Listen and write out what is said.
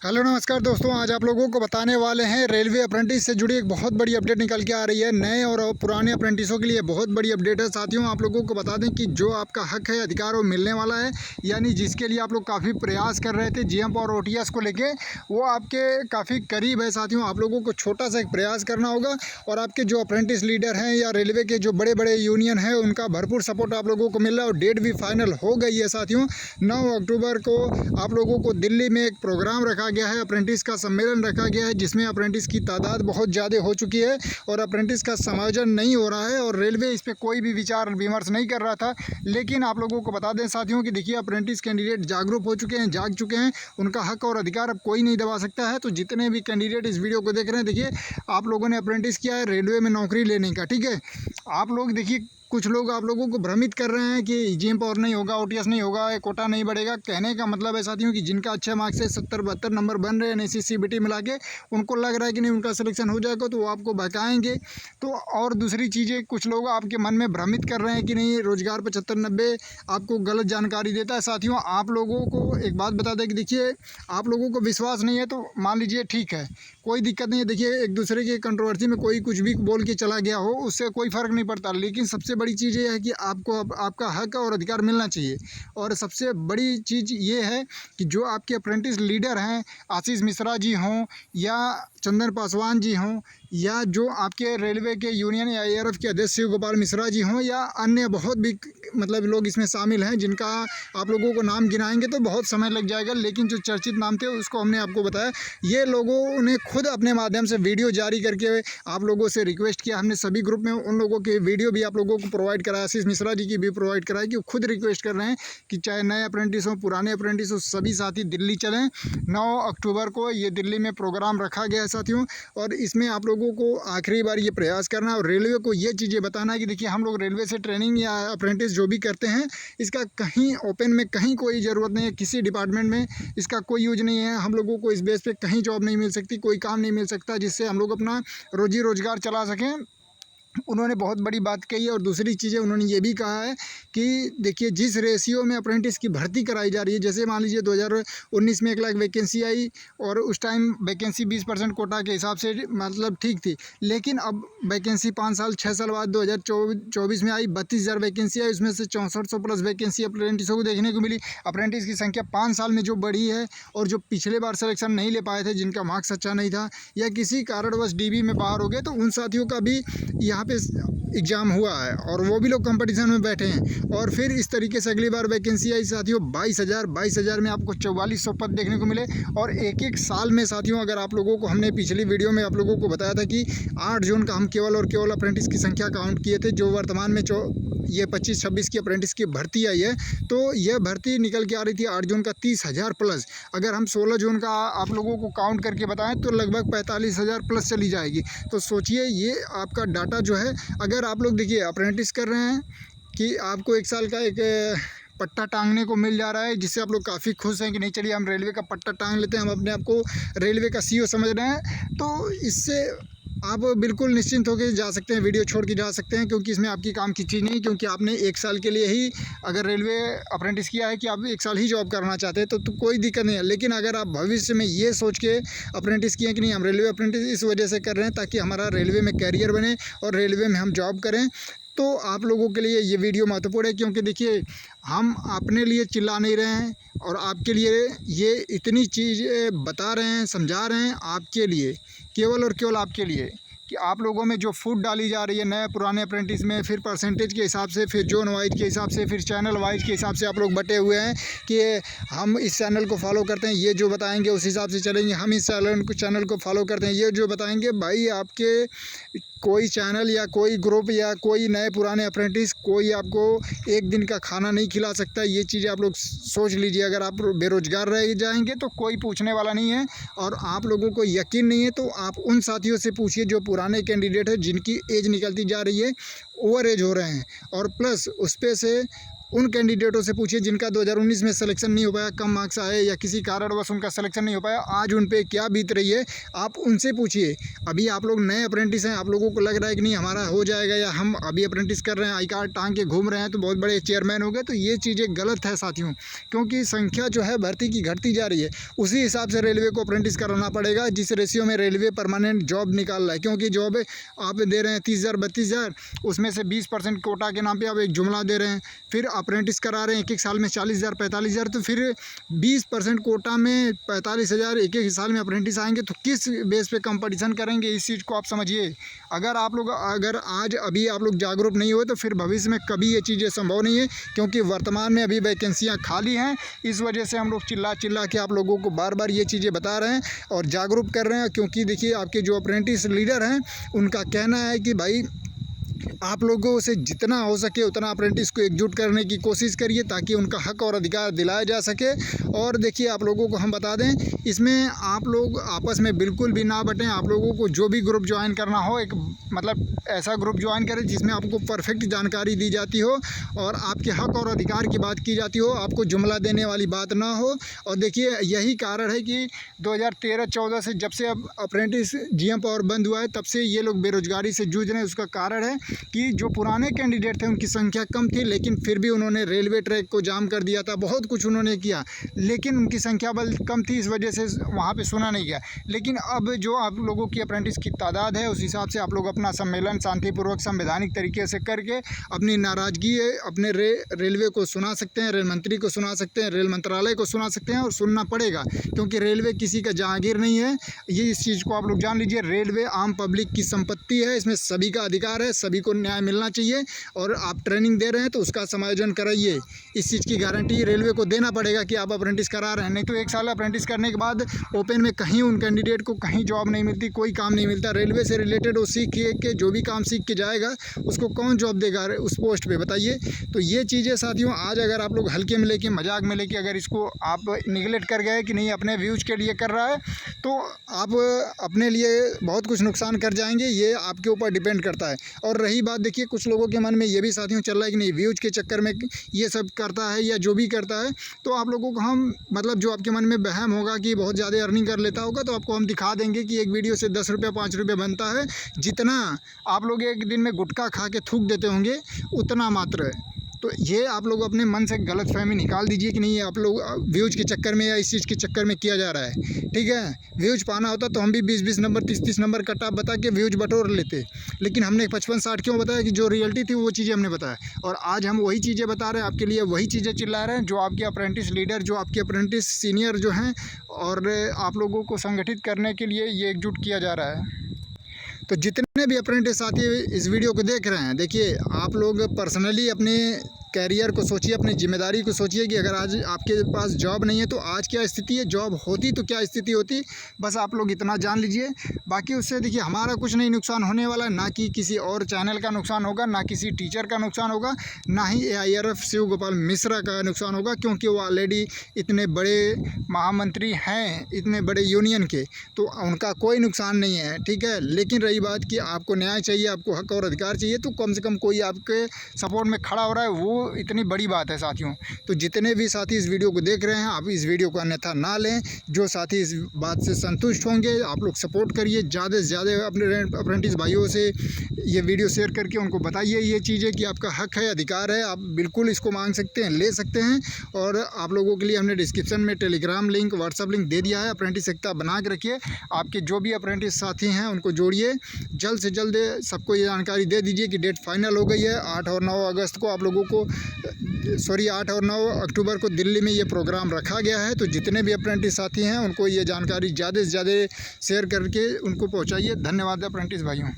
Hello नमस्कार दोस्तों, आज आप लोगों को बताने वाले हैं रेलवे अप्रेंटिस से जुड़ी एक बहुत बड़ी अपडेट निकल के आ रही है। नए और पुराने अप्रेंटिसों के लिए बहुत बड़ी अपडेट है। साथियों, आप लोगों को बता दें कि जो आपका हक है, अधिकार वो मिलने वाला है। यानी जिसके लिए आप लोग काफ़ी प्रयास कर रहे थे जीएम और ओटीएस को लेके, वो आपके काफ़ी करीब है। साथियों, आप लोगों को छोटा सा एक प्रयास करना होगा और आपके जो अप्रेंटिस लीडर हैं या रेलवे के जो बड़े बड़े यूनियन हैं, उनका भरपूर सपोर्ट आप लोगों को मिल रहा है और डेट भी फाइनल हो गई है। साथियों, 9 अक्टूबर को आप लोगों को दिल्ली में एक प्रोग्राम रखा गया है, अप्रेंटिस का सम्मेलन रखा गया है, जिसमें अप्रेंटिस की तादाद बहुत ज़्यादा हो चुकी है और अप्रेंटिस का समायोजन नहीं हो रहा है और रेलवे इस पर कोई भी विचार विमर्श नहीं कर रहा था। लेकिन आप लोगों को बता दें साथियों कि देखिए, अप्रेंटिस कैंडिडेट जागरूक हो चुके हैं, जाग चुके हैं। उनका हक और अधिकार अब कोई नहीं दबा सकता है। तो जितने भी कैंडिडेट इस वीडियो को देख रहे हैं, देखिए, आप लोगों ने अप्रेंटिस किया है रेलवे में नौकरी लेने का, ठीक है। आप लोग देखिए, कुछ लोग आप लोगों को भ्रमित कर रहे हैं कि जीएम पावर नहीं होगा, ओटीएस नहीं होगा, कोटा नहीं बढ़ेगा। कहने का मतलब है साथियों कि जिनका अच्छे मार्क्स से 70-72 नंबर बन रहे हैं एनएससी सीबीटी मिला के, उनको लग रहा है कि नहीं उनका सिलेक्शन हो जाएगा, तो वो आपको बहकाएंगे। तो और दूसरी चीज़ें, कुछ लोग आपके मन में भ्रमित कर रहे हैं कि नहीं रोजगार 75-90 आपको गलत जानकारी देता है। साथियों, आप लोगों को एक बात बता दें कि देखिए, आप लोगों को विश्वास नहीं है तो मान लीजिए, ठीक है, कोई दिक्कत नहीं है। देखिए, एक दूसरे की कंट्रोवर्सी में कोई कुछ भी बोल के चला गया हो, उससे कोई फ़र्क नहीं पड़ता। लेकिन सबसे बड़ी चीज़ ये है कि आपको आपका हक और अधिकार मिलना चाहिए। और सबसे बड़ी चीज़ ये है कि जो आपके अप्रेंटिस लीडर हैं, आशीष मिश्रा जी हों या चंदन पासवान जी हों, या जो आपके रेलवे के यूनियन या एआरएफ के अध्यक्ष शिव गोपाल मिश्रा जी हों, या अन्य बहुत भी मतलब लोग इसमें शामिल हैं, जिनका आप लोगों को नाम गिनाएंगे तो बहुत समय लग जाएगा। लेकिन जो चर्चित नाम थे उसको हमने आपको बताया। ये लोगों ने खुद अपने माध्यम से वीडियो जारी करके आप लोगों से रिक्वेस्ट किया। हमने सभी ग्रुप में उन लोगों के वीडियो भी आप लोगों को प्रोवाइड कराया, आशीष मिश्रा जी की भी प्रोवाइड कराया, कि वो खुद रिक्वेस्ट कर रहे हैं कि चाहे नए अप्रेंटिस हों, पुराने अप्रेंटिस हों, सभी साथी दिल्ली चलें। 9 अक्टूबर को ये दिल्ली में प्रोग्राम रखा गया है साथियों, और इसमें आप लोगों को आखिरी बार ये प्रयास करना है और रेलवे को ये चीज़ें बताना है कि देखिए, हम लोग रेलवे से ट्रेनिंग या अप्रेंटिस जो भी करते हैं, इसका कहीं ओपन में कहीं कोई ज़रूरत नहीं है, किसी डिपार्टमेंट में इसका कोई यूज नहीं है। हम लोगों को इस बेस पे कहीं जॉब नहीं मिल सकती, कोई काम नहीं मिल सकता जिससे हम लोग अपना रोजी रोजगार चला सकें। उन्होंने बहुत बड़ी बात कही है। और दूसरी चीज़ें उन्होंने ये भी कहा है कि देखिए, जिस रेशियो में अप्रेंटिस की भर्ती कराई जा रही है, जैसे मान लीजिए 2019 में 1 लाख वैकेंसी आई और उस टाइम वैकेंसी 20% कोटा के हिसाब से मतलब ठीक थी। लेकिन अब वैकेंसी 5 साल 6 साल बाद 2024 में आई, 32,000 वैकेंसी आई, उसमें से 6400 प्लस वैकेंसी अप्रेंटिसों को देखने को मिली। अप्रेंटिस की संख्या 5 साल में जो बढ़ी है, और जो पिछले बार सिलेक्शन नहीं ले पाए थे, जिनका मार्क्स अच्छा नहीं था या किसी कारणवश डीबी में बाहर हो गए, तो उन साथियों का भी यहाँ पे एग्ज़ाम हुआ है और वो भी लोग कंपटीशन में बैठे हैं। और फिर इस तरीके से अगली बार वैकेंसी आई साथियों, 22,000 में आपको 4400 पद देखने को मिले। और एक साल में साथियों, अगर आप लोगों को हमने पिछली वीडियो में आप लोगों को बताया था कि 8 जून का हम केवल और केवल अप्रेंटिस की संख्या काउंट किए थे, जो वर्तमान में ये 25-26 की अप्रेंटिस की भर्ती आई है, तो यह भर्ती निकल के आ रही थी 8 जून का 30,000 प्लस। अगर हम 16 जून का आप लोगों को काउंट करके बताएं तो लगभग 45,000 प्लस चली जाएगी। तो सोचिए, ये आपका डाटा जो है, अगर आप लोग देखिए अप्रेंटिस कर रहे हैं कि आपको 1 साल का एक पट्टा टांगने को मिल जा रहा है, जिससे आप लोग काफ़ी खुश हैं कि नहीं, चलिए हम रेलवे का पट्टा टांग लेते हैं, हम अपने आप को रेलवे का सीईओ समझ रहे हैं। तो इससे आप बिल्कुल निश्चिंत होकर जा सकते हैं, वीडियो छोड़ के जा सकते हैं, क्योंकि इसमें आपकी काम की चीज़ नहीं, क्योंकि आपने 1 साल के लिए ही अगर रेलवे अप्रेंटिस किया है कि आप 1 साल ही जॉब करना चाहते हैं, तो कोई दिक्कत नहीं है। लेकिन अगर आप भविष्य में ये सोच के अप्रेंटिस किए कि नहीं, हम रेलवे अप्रेंटिस इस वजह से कर रहे हैं ताकि हमारा रेलवे में कैरियर बने और रेलवे में हम जॉब करें, तो आप लोगों के लिए ये वीडियो महत्वपूर्ण है। क्योंकि देखिए, हम अपने लिए चिल्ला नहीं रहे हैं और आपके लिए ये इतनी चीज़ें बता रहे हैं, समझा रहे हैं, आपके लिए, केवल और केवल आपके लिए, कि आप लोगों में जो फूट डाली जा रही है नए पुराने अप्रेंटिस में, फिर परसेंटेज के हिसाब से, फिर जोन वाइज के हिसाब से, फिर चैनल वाइज के हिसाब से आप लोग बटे हुए हैं कि हम इस चैनल को फॉलो करते हैं, ये जो बताएंगे उस हिसाब से चलेंगे, हम इस चैनल को फॉलो करते हैं, ये जो बताएंगे। भाई, आपके कोई चैनल या कोई ग्रुप या कोई नए पुराने अप्रेंटिस कोई आपको एक दिन का खाना नहीं खिला सकता। ये चीज़ें आप लोग सोच लीजिए। अगर आप बेरोजगार रह जाएंगे तो कोई पूछने वाला नहीं है, और आप लोगों को यकीन नहीं है तो आप उन साथियों से पूछिए जो पुराने कैंडिडेट हैं, जिनकी एज निकलती जा रही है, ओवर एज हो रहे हैं, और प्लस उस पे से उन कैंडिडेटों से पूछिए जिनका 2019 में सिलेक्शन नहीं हो पाया, कम मार्क्स आए या किसी कारणवश उनका सिलेक्शन नहीं हो पाया, आज उन पे क्या बीत रही है आप उनसे पूछिए। अभी आप लोग नए अप्रेंटिस हैं, आप लोगों को लग रहा है कि नहीं हमारा हो जाएगा या हम अभी अप्रेंटिस कर रहे हैं, आई कार्ड टांग के घूम रहे हैं तो बहुत बड़े चेयरमैन हो गए, तो ये चीज़ें गलत है साथियों। क्योंकि संख्या जो है भर्ती की घटती जा रही है, उसी हिसाब से रेलवे को अप्रेंटिस कराना पड़ेगा जिस रेशियो में रेलवे परमानेंट जॉब निकाल रहा है। क्योंकि जॉब आप दे रहे हैं 30,000 32,000, उसमें से 20% कोटा के नाम पे आप एक जुमला दे रहे हैं, फिर अप्रेंटिस करा रहे हैं एक साल में 40,000 45,000, तो फिर 20% कोटा में 45,000 एक साल में अप्रेंटिस आएंगे तो किस बेस पे कंपटीशन करेंगे, इस चीज़ को आप समझिए। अगर आज अभी आप लोग जागरूक नहीं हो तो फिर भविष्य में कभी ये चीज़ें संभव नहीं है। क्योंकि वर्तमान में अभी वैकेंसियाँ खाली हैं, इस वजह से हम लोग चिल्ला चिल्ला के आप लोगों को बार बार ये चीज़ें बता रहे हैं और जागरूक कर रहे हैं। क्योंकि देखिए आपके जो अप्रेंटिस लीडर हैं उनका कहना है कि भाई आप लोगों से जितना हो सके उतना अप्रेंटिस को एकजुट करने की कोशिश करिए ताकि उनका हक और अधिकार दिलाया जा सके। और देखिए आप लोगों को हम बता दें, इसमें आप लोग आपस में बिल्कुल भी ना बटें। आप लोगों को जो भी ग्रुप ज्वाइन करना हो, एक मतलब ऐसा ग्रुप ज्वाइन करें जिसमें आपको परफेक्ट जानकारी दी जाती हो और आपके हक और अधिकार की बात की जाती हो, आपको जुमला देने वाली बात ना हो। और देखिए यही कारण है कि 2013-14 से जब से अब अप्रेंटिस जीएम पावर बंद हुआ है तब से ये लोग बेरोजगारी से जूझ रहे हैं। उसका कारण है कि जो पुराने कैंडिडेट थे उनकी संख्या कम थी, लेकिन फिर भी उन्होंने रेलवे ट्रैक को जाम कर दिया था, बहुत कुछ उन्होंने किया, लेकिन उनकी संख्या बल कम थी, इस वजह से वहाँ पे सुना नहीं गया। लेकिन अब जो आप लोगों की अप्रेंटिस की तादाद है उस हिसाब से आप लोग अपना सम्मेलन शांतिपूर्वक संवैधानिक तरीके से करके अपनी नाराज़गी अपने रेलवे को सुना सकते हैं, रेल मंत्री को सुना सकते हैं, रेल मंत्रालय को सुना सकते हैं। और सुनना पड़ेगा क्योंकि रेलवे किसी का जहांगीर नहीं है, ये इस चीज़ को आप लोग जान लीजिए। रेलवे आम पब्लिक की संपत्ति है, इसमें सभी का अधिकार है, सभी को न्याय मिलना चाहिए। और आप ट्रेनिंग दे रहे हैं तो उसका समायोजन कराइए, इस चीज़ की गारंटी रेलवे को देना पड़ेगा कि आप अप्रेंटिस करा रहे हैं। नहीं तो 1 साल अप्रेंटिस करने के बाद ओपन में कहीं उन कैंडिडेट को कहीं जॉब नहीं मिलती, कोई काम नहीं मिलता। रेलवे से रिलेटेड वो सीख के जो भी काम सीख के जाएगा उसको कौन जॉब देगा उस पोस्ट पे, बताइए। तो ये चीज़ें साथियों आज अगर आप लोग हल्के में लेके मजाक में लेके अगर इसको आप निगलेक्ट कर गए कि नहीं अपने व्यूज़ के लिए कर रहा है तो आप अपने लिए बहुत कुछ नुकसान कर जाएंगे, ये आपके ऊपर डिपेंड करता है। और रही बात देखिए कुछ लोगों के मन में ये भी साथियों चल रहा है कि नहीं व्यूज़ के चक्कर में ये सब करता है या जो भी करता है, तो आप लोगों को हम मतलब जो आपके मन में वहम होगा कि बहुत ज़्यादा अर्निंग कर लेता होगा, तो आपको हम दिखा देंगे कि एक वीडियो से 10 रुपये 5 रुपये बनता है। जितना आप लोग एक दिन में गुटखा खा के थूक देते होंगे उतना मात्र है। तो ये आप लोग अपने मन से गलतफहमी निकाल दीजिए कि नहीं आप लोग व्यूज़ के चक्कर में या इस चीज़ के चक्कर में किया जा रहा है। ठीक है, व्यूज़ पाना होता तो हम भी 20-20 नंबर 30-30 नंबर का टाप बता के व्यूज़ बटोर लेते, लेकिन हमने 55-60 क्यों बताया कि जो रियलिटी थी वो चीज़ें हमने बताया। और आज हम वही चीज़ें बता रहे हैं आपके लिए, वही चीज़ें चिल्ला रहे हैं जो आपके अप्रेंटिस लीडर, जो आपके अप्रेंटिस सीनियर जो हैं, और आप लोगों को संगठित करने के लिए ये एकजुट किया जा रहा है। तो जितने भी अप्रेंटिस साथी इस वीडियो को देख रहे हैं, देखिए आप लोग पर्सनली अपने कैरियर को सोचिए, अपनी जिम्मेदारी को सोचिए कि अगर आज आपके पास जॉब नहीं है तो आज क्या स्थिति है, जॉब होती तो क्या स्थिति होती, बस आप लोग इतना जान लीजिए। बाकी उससे देखिए हमारा कुछ नहीं नुकसान होने वाला है, ना कि किसी और चैनल का नुकसान होगा, ना किसी टीचर का नुकसान होगा, ना ही AIRF शिव गोपाल मिश्रा का नुकसान होगा, क्योंकि वो ऑलरेडी इतने बड़े महामंत्री हैं, इतने बड़े यूनियन के, तो उनका कोई नुकसान नहीं है। ठीक है, लेकिन रही बात कि आपको न्याय चाहिए, आपको हक और अधिकार चाहिए, तो कम से कम कोई आपके सपोर्ट में खड़ा हो रहा है, वो इतनी बड़ी बात है साथियों। तो जितने भी साथी इस वीडियो को देख रहे हैं आप इस वीडियो को अन्यथा ना लें। जो साथी इस बात से संतुष्ट होंगे आप लोग सपोर्ट करिए, ज़्यादा से ज़्यादा अपने अप्रेंटिस भाइयों से ये वीडियो शेयर करके उनको बताइए ये चीज़ें कि आपका हक है, अधिकार है, आप बिल्कुल इसको मांग सकते हैं, ले सकते हैं। और आप लोगों के लिए हमने डिस्क्रिप्शन में टेलीग्राम लिंक, व्हाट्सअप लिंक दे दिया है। अप्रेंटिस एकता बना के रखिए, आपके जो भी अप्रेंटिस साथी हैं उनको जोड़िए, जल्द से जल्द सबको ये जानकारी दे दीजिए कि डेट फाइनल हो गई है। 8 और 9 अगस्त को आप लोगों को 8 और 9 अक्टूबर को दिल्ली में ये प्रोग्राम रखा गया है। तो जितने भी अप्रेंटिस साथी हैं उनको ये जानकारी ज़्यादा से ज़्यादा शेयर करके उनको पहुंचाइए। धन्यवाद अप्रेंटिस भाइयों।